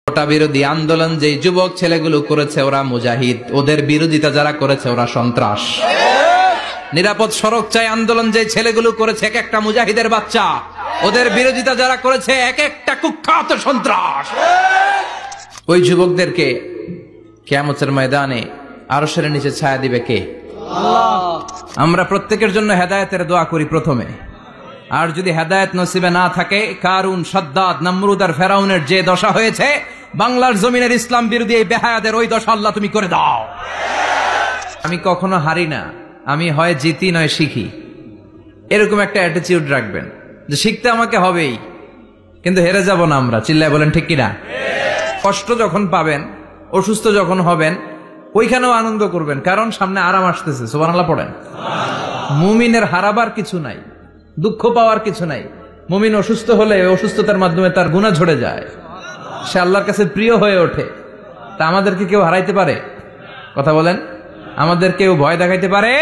কোটা বিরোধী আন্দোলন যে যুবক ছেলেগুলো করেছে ওরা মুজাহিদ, ওদের বিরোধিতা যারা করেছে ওরা সন্ত্রাস। নিরাপদ সড়ক চাই আন্দোলন যে ছেলেগুলো করেছে এক একটা মুজাহিদের বাচ্চা, ওদের বিরোধিতা যারা করেছে এক একটা কুখ্যাত সন্ত্রাস। ওই যুবকদেরকে কিয়ামতের ময়দানে আরশের নিচে ছায়া দিবে কে? আল্লাহ। আমরা প্রত্যেকের জন্য হেদায়েতের দোয়া করি প্রথমে। আর যদি হেদায়েত নসিবে না থাকে, কারুন, সাদ্দাত, নমরুদ আর ফেরাউনের যে দশা হয়েছে, বাংলার জমিনের ইসলাম বিরোধী এই বেহায়াদের ওই দশা আল্লাহ তুমি করে দাও। আমি কখনো হারি না, আমি হয় জিতি নয় শিখি, এরকম একটা অ্যাটিটিউড রাখবেন যে শিখতে আমাকে হবেই, কিন্তু হেরে যাব না আমরা। চিল্লায় বলেন ঠিক কিনা? কষ্ট যখন পাবেন, অসুস্থ যখন হবেন, ওইখানেও আনন্দ করবেন, কারণ সামনে আরাম আসতেছে। সুবহানাল্লাহ পড়েন। মুমিনের হারাবার কিছু নাই, দুঃখ পাওয়ার কিছু নাই। মুমিন অসুস্থ হলে অসুস্থতার মাধ্যমে তার গুনাহ ঝরে যায়, সে আল্লাহর কাছে প্রিয় হয়ে ওঠে। তা আমাদেরকে কেউ হারাইতে পারে? কথা বলেন, আমাদের কেউ ভয় দেখাইতে পারে?